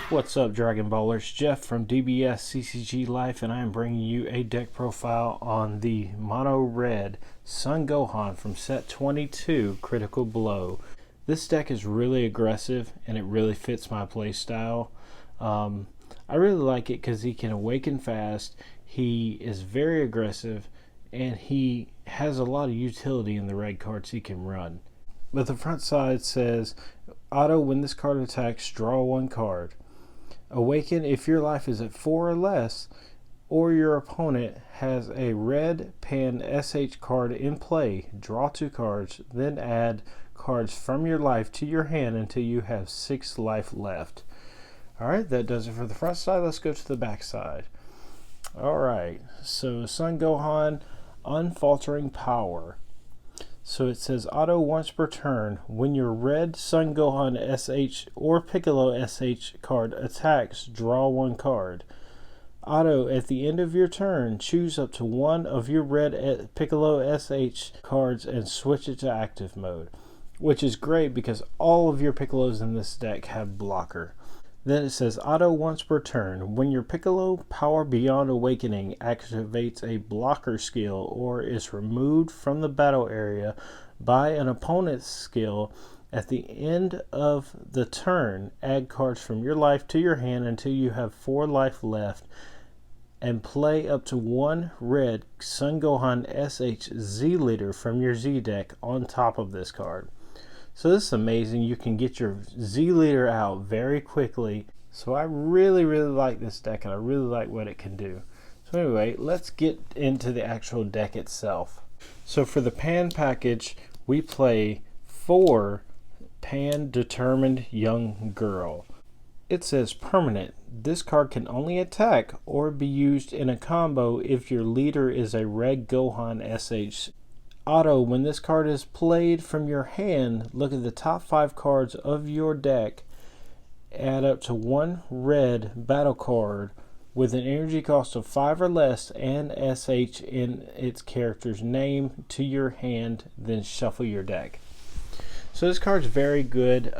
What's up, Dragon Ballers? Jeff from DBS CCG Life, and I am bringing you a deck profile on the Mono Red Son Gohan from set 22, Critical Blow. This deck is really aggressive, and it really fits my playstyle. I really like it because he can awaken fast, he is very aggressive, and he has a lot of utility in the red cards he can run. But the front side says, auto, when this card attacks, draw one card. Awaken if your life is at 4 or less, or your opponent has a red pan SH card in play, draw 2 cards, then add cards from your life to your hand until you have 6 life left. Alright, that does it for the front side. Let's go to the back side. Alright, so Son Gohan, Unfaltering Power. So it says auto once per turn. When your red Son Gohan SH or Piccolo SH card attacks, draw one card. Auto at the end of your turn, choose up to one of your red Piccolo SH cards and switch it to active mode. Which is great because all of your Piccolos in this deck have blocker. Then it says auto once per turn. When your Piccolo Power Beyond Awakening activates a blocker skill or is removed from the battle area by an opponent's skill, at the end of the turn, add cards from your life to your hand until you have 4 life left, and play up to one red Son Gohan SH Z Leader from your Z deck on top of this card. So this is amazing. You can get your Z Leader out very quickly. So I really like this deck, and I really like what it can do. So anyway, let's get into the actual deck itself. So for the Pan package, we play 4 Pan Determined Young Girl. It says permanent. This card can only attack or be used in a combo if your leader is a red Gohan SH. Auto, when this card is played from your hand, look at the top 5 cards of your deck, add up to one red battle card with an energy cost of 5 or less and SH in its character's name to your hand, then shuffle your deck. So this card's very good.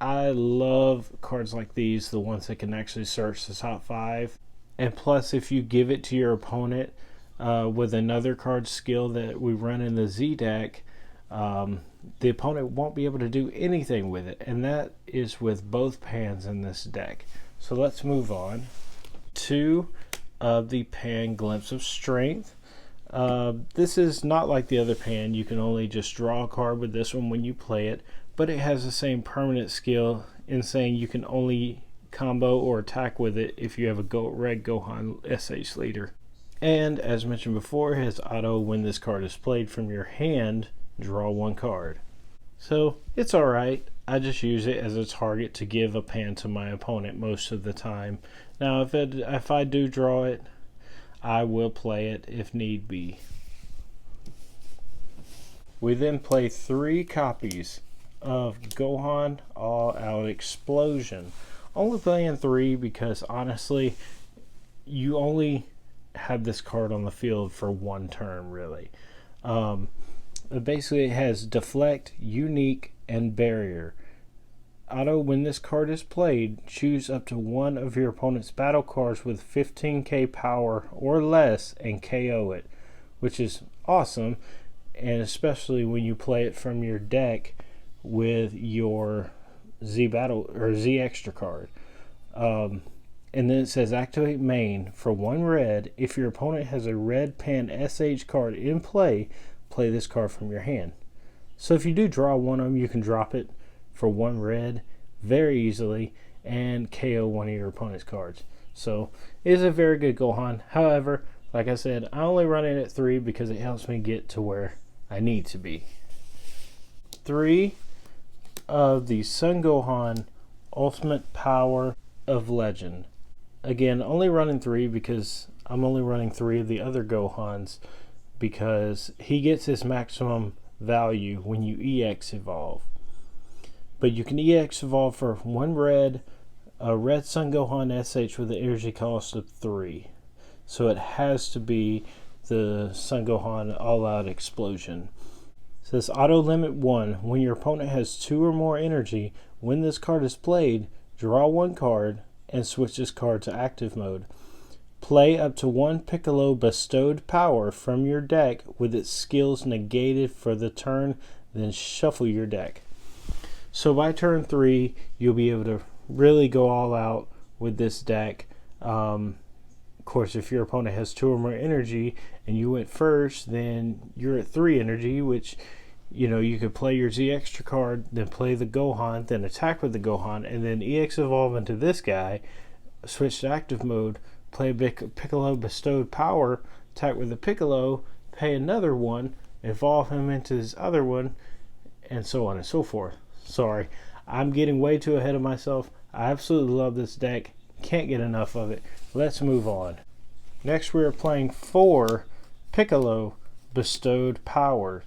I love cards like these, the ones that can actually search the top 5. And plus, if you give it to your opponent, with another card skill that we run in the Z deck, the opponent won't be able to do anything with it, and that is with both pans in this deck. So let's move on to the Pan Glimpse of Strength. This is not like the other pan. You can only just draw a card with this one when you play it, but it has the same permanent skill in saying you can only combo or attack with it if you have a red Gohan SH leader. And as mentioned before, it has auto, when this card is played from your hand, draw one card. So it's alright. I just use it as a target to give a pan to my opponent most of the time. Now if I do draw it, I will play it if need be. We then play 3 copies of Gohan All Out Explosion. Only playing 3 because honestly, you only have this card on the field for one turn, really. Basically, it has Deflect, Unique, and Barrier. Auto, when this card is played, choose up to one of your opponent's battle cards with 15k power or less and KO it, which is awesome, and especially when you play it from your deck with your Z Battle or Z Extra card. And then it says activate main for 1 red. If your opponent has a red Pan SH card in play, play this card from your hand. So if you do draw one of them, you can drop it for 1 red very easily and KO one of your opponent's cards. So it is a very good Gohan. However, like I said, I only run it at 3 because it helps me get to where I need to be. 3 of the Son Gohan Ultimate Power of Legend. Again, only running 3 because I'm only running 3 of the other Gohans because he gets his maximum value when you EX evolve. But you can EX evolve for 1 red, a red Son Gohan SH with an energy cost of 3. So it has to be the Son Gohan All Out Explosion. It says auto limit 1. When your opponent has 2 or more energy, when this card is played, draw one card, and switch this card to active mode. Play up to one Piccolo bestowed power from your deck with its skills negated for the turn, then shuffle your deck. So by turn 3, you'll be able to really go all out with this deck. Of course, if your opponent has 2 or more energy and you went first, then you're at 3 energy, which, you know, you could play your Z extra card, then play the Gohan, then attack with the Gohan, and then EX evolve into this guy, switch to active mode, play Piccolo bestowed power, attack with the Piccolo, pay another one, evolve him into this other one, and so on and so forth. Sorry, I'm getting way too ahead of myself. I absolutely love this deck. Can't get enough of it. Let's move on. Next, we are playing 4 Piccolo bestowed power.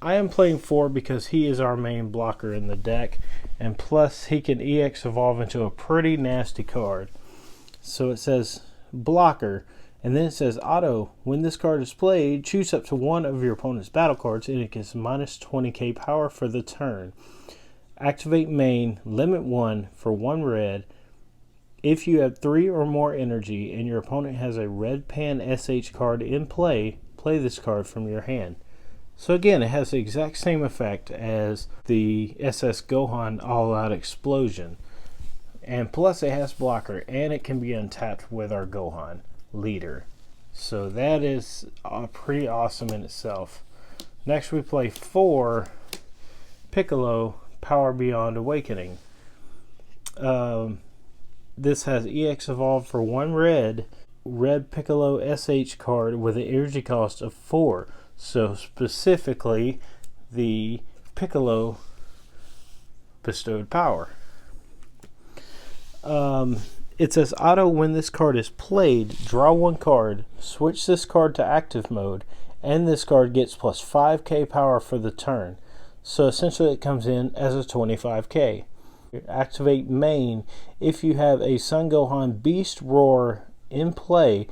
I am playing 4 because he is our main blocker in the deck, and plus he can EX evolve into a pretty nasty card. So it says blocker, and then it says auto. When this card is played, choose up to one of your opponent's battle cards, and it gets minus 20k power for the turn. Activate main, limit 1 for 1 red. If you have 3 or more energy and your opponent has a red pan SH card in play, play this card from your hand. So again, it has the exact same effect as the SS Gohan All-Out Explosion. And plus it has blocker, and it can be untapped with our Gohan leader. So that is pretty awesome in itself. Next we play 4 Piccolo Power Beyond Awakening. This has EX evolved for 1 red Piccolo SH card with an energy cost of 4. So specifically the Piccolo bestowed power. It says auto. When this card is played, draw 1 card, switch this card to active mode, and this card gets plus 5k power for the turn. So essentially it comes in as a 25k. Activate main. If you have a Son Gohan Beast Roar in play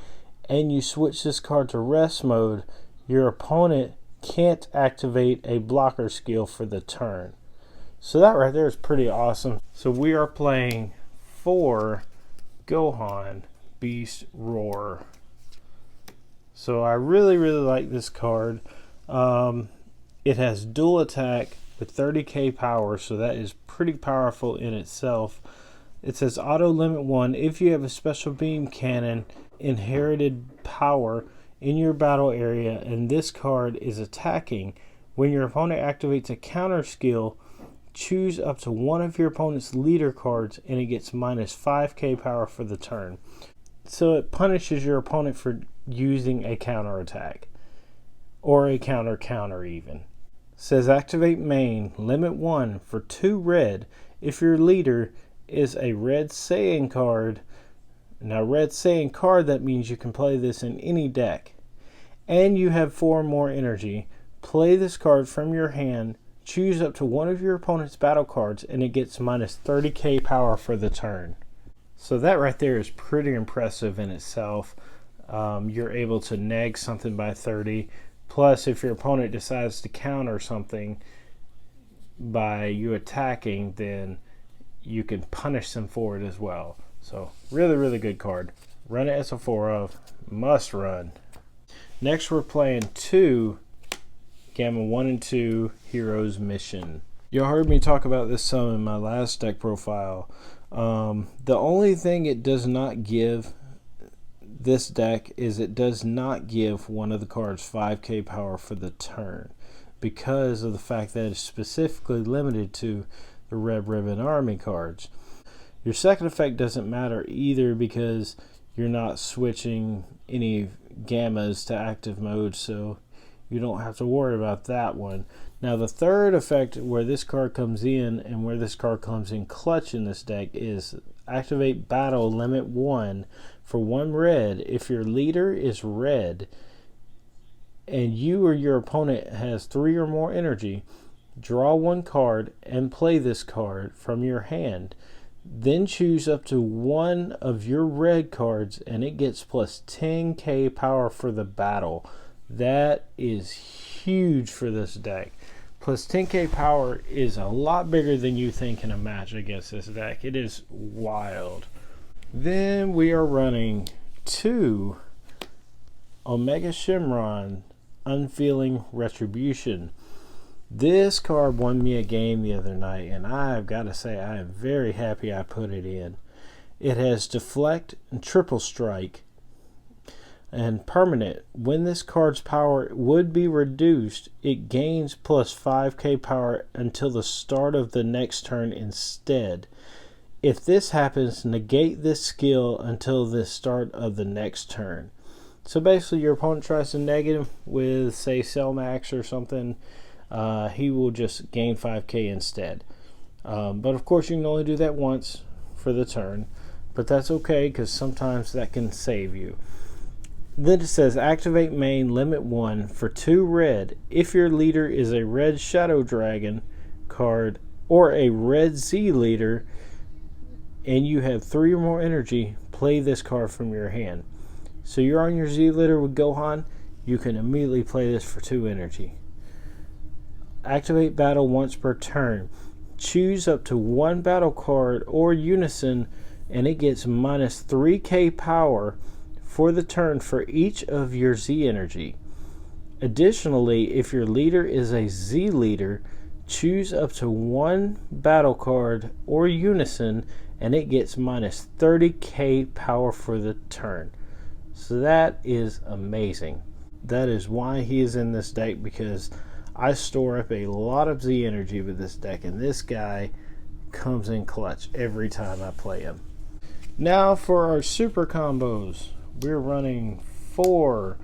and you switch this card to rest mode, your opponent can't activate a blocker skill for the turn. So that right there is pretty awesome. So we are playing 4 Gohan Beast Roar. So I really like this card. It has dual attack with 30k power, so that is pretty powerful in itself. It says auto limit 1. If you have a special beam cannon inherited power in your battle area and this card is attacking, when your opponent activates a counter skill, choose up to one of your opponent's leader cards and it gets minus 5k power for the turn. So it punishes your opponent for using a counter attack or a counter even. It says activate main, limit 1 for 2 red. If your leader is a red Saiyan card, now red Saiyan card, that means you can play this in any deck, and you have 4 more energy, play this card from your hand, choose up to one of your opponent's battle cards, and it gets minus 30k power for the turn. So that right there is pretty impressive in itself. You're able to neg something by 30. Plus, if your opponent decides to counter something by you attacking, then you can punish them for it as well. So really good card. Run it SO4 of, must run. Next we're playing 2 Gamma 1 and 2 Heroes Mission. Y'all heard me talk about this some in my last deck profile. The only thing it does not give this deck is it does not give one of the cards 5k power for the turn, because of the fact that it's specifically limited to the Red Ribbon Army cards. Your second effect doesn't matter either because you're not switching any gammas to active mode, so you don't have to worry about that one. Now the third effect where this card comes in and where this card comes in clutch in this deck is activate battle limit 1 for 1 red. If your leader is red and you or your opponent has 3 or more energy, draw 1 card and play this card from your hand. Then choose up to one of your red cards and it gets plus 10k power for the battle. That is huge for this deck. plus 10k power is a lot bigger than you think in a match against this deck. It is wild. Then we are running 2 Omega Shenron Unfeeling Retribution. This card won me a game the other night, and I've got to say I am very happy I put it in. It has Deflect and Triple Strike and permanent. When this card's power would be reduced, it gains plus 5k power until the start of the next turn instead. If this happens, negate this skill until the start of the next turn. So basically your opponent tries to negative with, say, Cellmax or something, he will just gain 5k instead. But of course you can only do that once for the turn, but that's okay because sometimes that can save you. Then it says activate main limit 1 for 2 red. If your leader is a red Shadow Dragon card or a red Z leader and you have 3 or more energy, play this card from your hand. So you're on your Z leader with Gohan, you can immediately play this for 2 energy. Activate battle once per turn. Choose up to 1 battle card or unison and it gets minus 3k power for the turn for each of your Z energy. Additionally, if your leader is a Z leader, choose up to 1 battle card or unison and it gets minus 30k power for the turn. So that is amazing. That is why he is in this deck, because I store up a lot of Z energy with this deck, and this guy comes in clutch every time I play him. Now for our super combos. We're running 4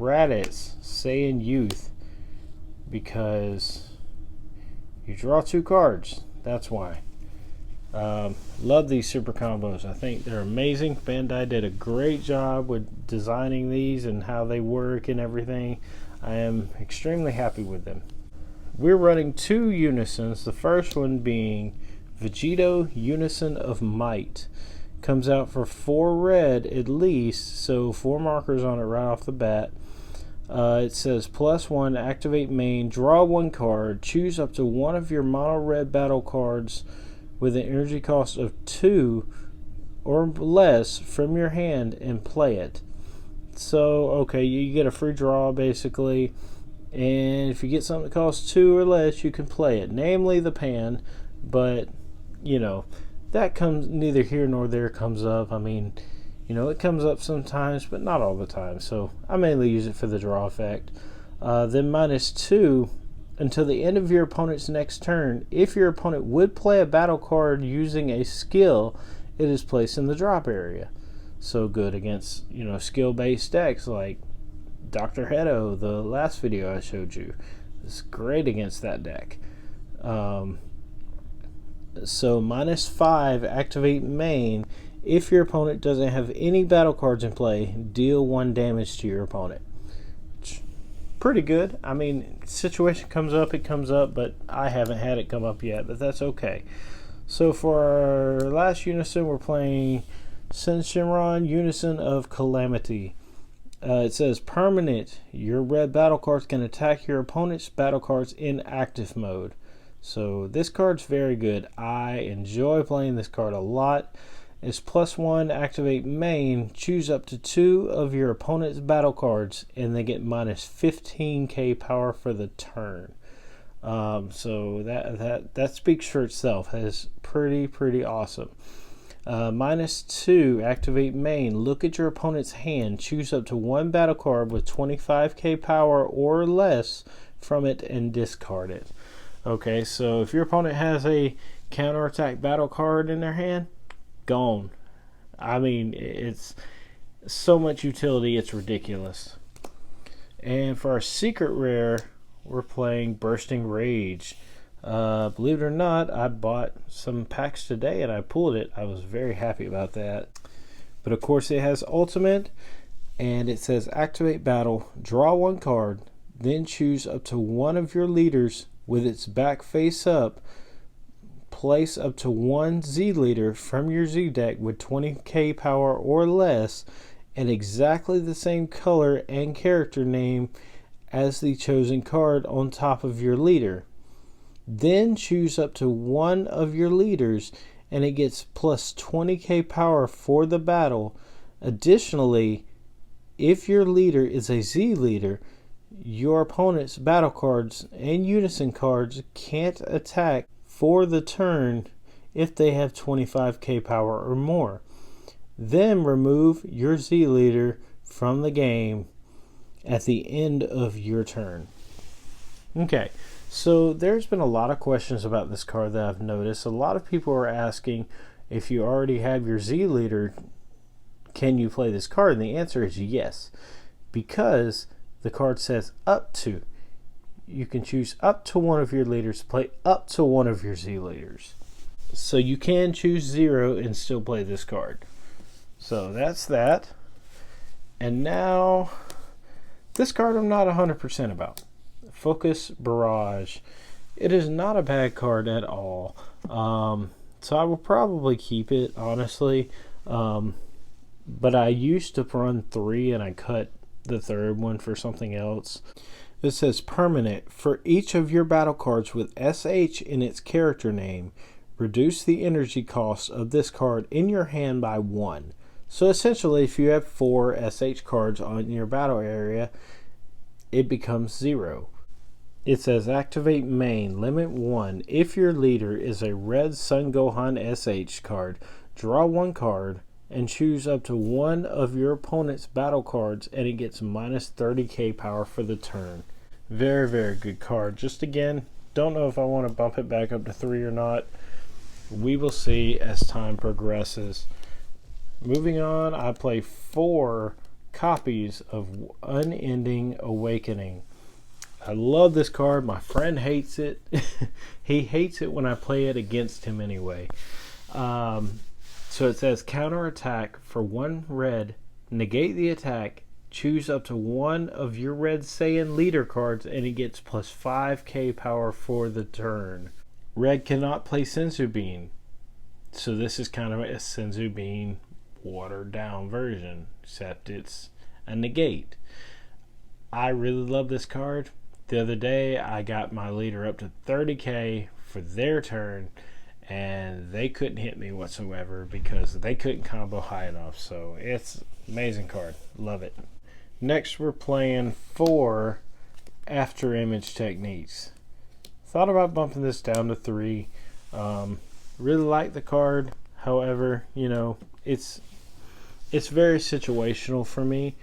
Raditz Saiyan Youth because you draw 2 cards. That's why. Love these super combos. I think they're amazing. Bandai did a great job with designing these and how they work and everything. I am extremely happy with them. We're running 2 unisons. The first one being Vegito Unison of Might. Comes out for 4 red at least, so 4 markers on it right off the bat. It says +1, activate main, draw 1 card, choose up to 1 of your mono red battle cards with an energy cost of 2 or less from your hand and play it. So, okay, you get a free draw basically, and if you get something that costs 2 or less, you can play it, namely the pan, but, you know, that comes neither here nor there comes up. I mean, you know, it comes up sometimes, but not all the time, so I mainly use it for the draw effect. Then -2 until the end of your opponent's next turn. If your opponent would play a battle card using a skill, it is placed in the drop area. So good against, you know, skill-based decks like Dr. Hedo, the last video I showed you. It's great against that deck. So -5, activate main. If your opponent doesn't have any battle cards in play, deal 1 damage to your opponent. Pretty good. I mean, situation comes up, it comes up, but I haven't had it come up yet, but that's okay. So for our last unison, we're playing Shenron Unison of Calamity. It says permanent. Your red battle cards can attack your opponent's battle cards in active mode. So this card's very good. I enjoy playing this card a lot. It's +1, activate main, choose up to 2 of your opponent's battle cards, and they get minus 15k power for the turn. So that speaks for itself. It's pretty awesome. -2, activate main, look at your opponent's hand, choose up to 1 battle card with 25k power or less from it and discard it. Okay, so if your opponent has a counterattack battle card in their hand, gone. I mean, it's so much utility, it's ridiculous. And for our secret rare, we're playing Bursting Rage. Believe it or not, I bought some packs today and I pulled it. I was very happy about that. But of course it has ultimate, and it says activate battle, draw 1 card, then choose up to 1 of your leaders with its back face up. Place up to 1 Z leader from your Z deck with 20k power or less and exactly the same color and character name as the chosen card on top of your leader. Then choose up to one of your leaders and it gets plus 20k power for the battle. Additionally, if your leader is a Z leader, your opponent's battle cards and unison cards can't attack for the turn if they have 25k power or more. Then remove your Z leader from the game at the end of your turn. Okay, so there's been a lot of questions about this card that I've noticed. A lot of people are asking, if you already have your Z leader, can you play this card? And the answer is yes, because the card says up to. You can choose up to one of your leaders, play up to one of your Z leaders. So you can choose 0 and still play this card. So that's that. And now, this card I'm not 100% about. Focus Barrage. It is not a bad card at all. So I will probably keep it, honestly. But I used to run 3 and I cut the third one for something else. It says permanent. For each of your battle cards with SH in its character name, reduce the energy cost of this card in your hand by 1. So essentially, if you have 4 SH cards on your battle area, it becomes 0. It says activate main, limit 1. If your leader is a red Son Gohan SH card, draw 1 card and choose up to one of your opponent's battle cards and it gets minus 30k power for the turn. Very, very good card. Just again, don't know if I want to bump it back up to 3 or not. We will see as time progresses. Moving on, I play 4 copies of Unending Awakening. I love this card. My friend hates it. He hates it when I play it against him anyway. So it says counterattack for 1 red, negate the attack, choose up to one of your red Saiyan leader cards, and it gets plus 5k power for the turn. Red cannot play Senzu Bean. So this is kind of a Senzu Bean watered down version, except it's a negate. I really love this card. The other day I got my leader up to 30k for their turn and they couldn't hit me whatsoever because they couldn't combo high enough. So it's an amazing card. Love it. Next we're playing 4 after image techniques. Thought about bumping this down to 3. Really like the card. However, you know, it's very situational for me.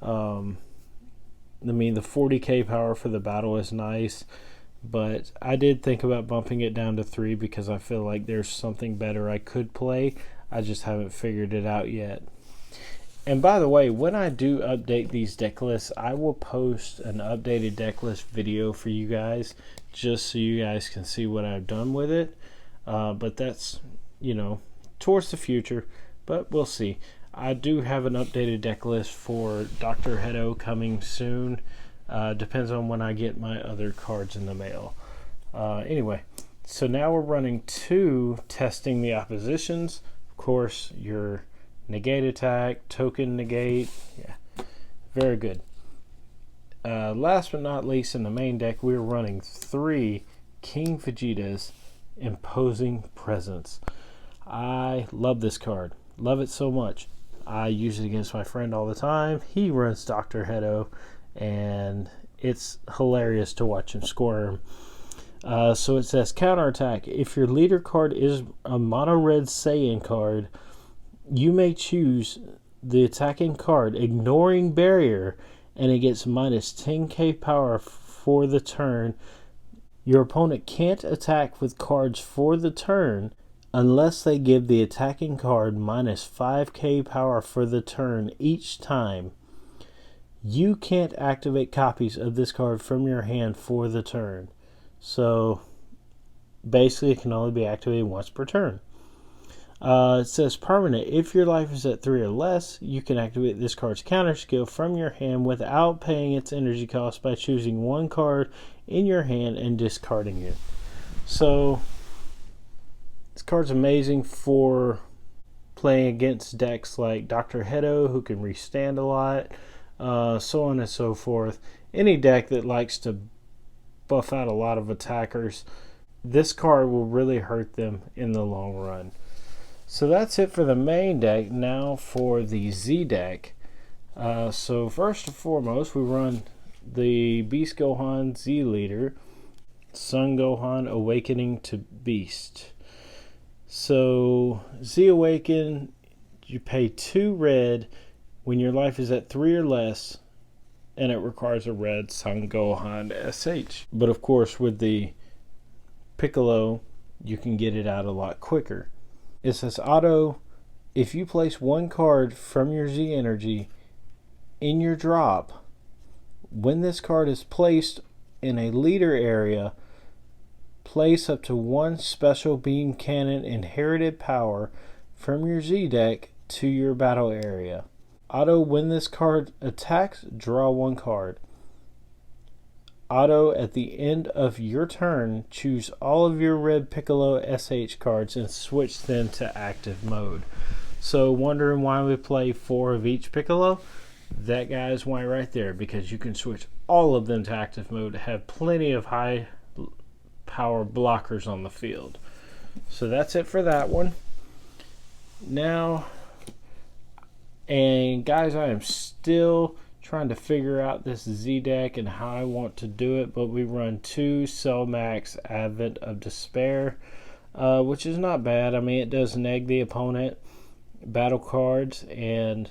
I mean, the 40k power for the battle is nice, but I did think about bumping it down to 3 because I feel like there's something better I could play. I just haven't figured it out yet. And by the way, when I do update these deck lists, I will post an updated deck list video for you guys, just so you guys can see what I've done with it. But that's, you know, towards the future, but we'll see. I do have an updated deck list for Dr. Hedo coming soon. Depends on when I get my other cards in the mail. Anyway, so now we're running 2 testing the oppositions. Of course, your negate attack, token negate. Yeah, very good. Last but not least, in the main deck, we're running 3 King Vegeta's Imposing Presence. I love this card. Love it so much. I use it against my friend all the time. He runs Dr. Hedo, and it's hilarious to watch him squirm. So it says counterattack. If your leader card is a mono red Saiyan card, you may choose the attacking card, ignoring barrier, and it gets minus 10k power for the turn. Your opponent can't attack with cards for the turn unless they give the attacking card minus 5k power for the turn each time. You can't activate copies of this card from your hand for the turn. So basically it can only be activated once per turn. It says permanent. If your life is at 3 or less, you can activate this card's counter skill from your hand without paying its energy cost by choosing 1 card in your hand and discarding it. So this card's amazing for playing against decks like Dr. Hedo, who can restand a lot, so on and so forth. Any deck that likes to buff out a lot of attackers, this card will really hurt them in the long run. So that's it for the main deck. Now for the Z deck. So first and foremost, we run the Beast Gohan Z Leader, Sun Gohan Awakening to Beast. So Z Awaken, you pay 2 red when your life is at 3 or less, and it requires a red Sun Gohan SH. But of course, with the Piccolo, you can get it out a lot quicker. It says auto, if you place 1 card from your Z energy in your drop, when this card is placed in a leader area, place up to 1 special beam cannon inherited power from your Z deck to your battle area. Auto, when this card attacks, draw 1 card. Auto, at the end of your turn, choose all of your red Piccolo SH cards and switch them to active mode. So wondering why we play 4 of each Piccolo? That guy's why right there, because you can switch all of them to active mode to have plenty of high power blockers on the field. So that's it for that one. Now, and guys, I am still trying to figure out this Z deck and how I want to do it, but we run 2 Cell Max Advent of Despair, which is not bad. I mean, it does neg the opponent battle cards, and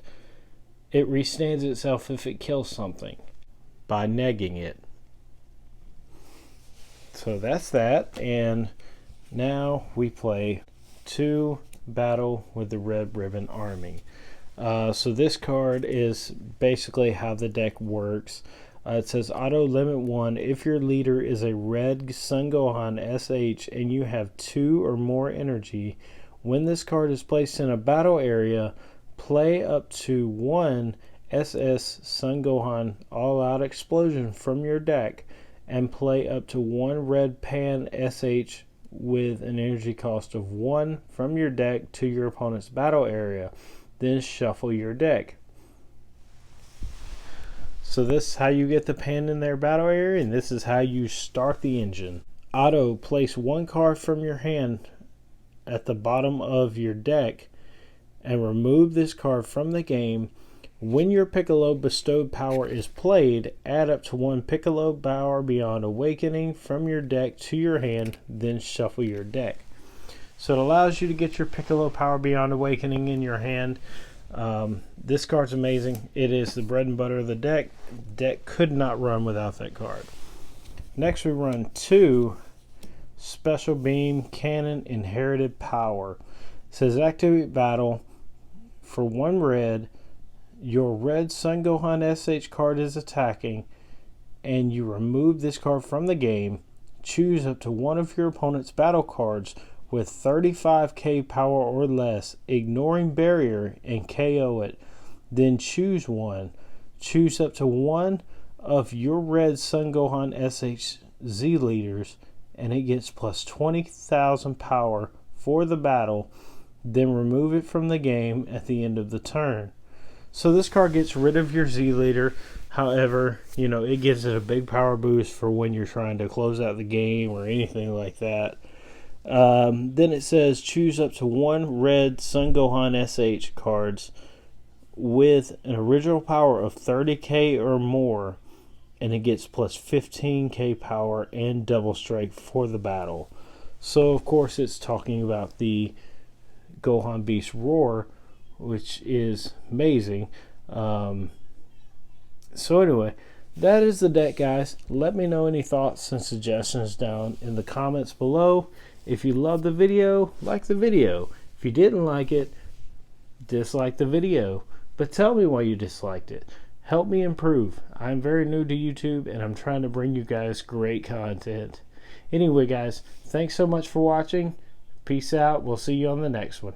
it restands itself if it kills something by negging it. So that's that. And now we play 2 Battle with the Red Ribbon Army. So this card is basically how the deck works. It says auto limit 1 if your leader is a red Sun Gohan SH and you have 2 or more energy. When this card is placed in a battle area, play up to 1 SS Sun Gohan All Out Explosion from your deck and play up to 1 red Pan SH with an energy cost of 1 from your deck to your opponent's battle area. Then shuffle your deck. So this is how you get the Pan in their battle area, and this is how you start the engine. Auto, place 1 card from your hand at the bottom of your deck and remove this card from the game. When your Piccolo bestowed power is played, add up to 1 Piccolo power beyond Awakening from your deck to your hand, then shuffle your deck. So it allows you to get your Piccolo power beyond Awakening in your hand. This card's amazing. It is the bread and butter of the deck. Deck could not run without that card. Next we run 2 Special Beam Cannon Inherited Power. It says activate battle for 1 red. Your red Sun Gohan SH card is attacking, and you remove this card from the game. Choose up to 1 of your opponent's battle cards with 35k power or less, ignoring barrier, and KO it. Then choose 1. Choose up to 1 of your red Sun Gohan SH Z leaders, and it gets plus 20,000 power for the battle. Then remove it from the game at the end of the turn. So this card gets rid of your Z leader. However, you know, it gives it a big power boost for when you're trying to close out the game or anything like that. Then it says choose up to 1 red Sun Gohan SH cards with an original power of 30k or more, and it gets plus 15k power and double strike for the battle. So of course it's talking about the Gohan Beast Roar, which is amazing. So anyway, that is the deck, guys. Let me know any thoughts and suggestions down in the comments below. If you loved the video, like the video. If you didn't like it, dislike the video. But tell me why you disliked it. Help me improve. I'm very new to YouTube, and I'm trying to bring you guys great content. Anyway, guys, thanks so much for watching. Peace out. We'll see you on the next one.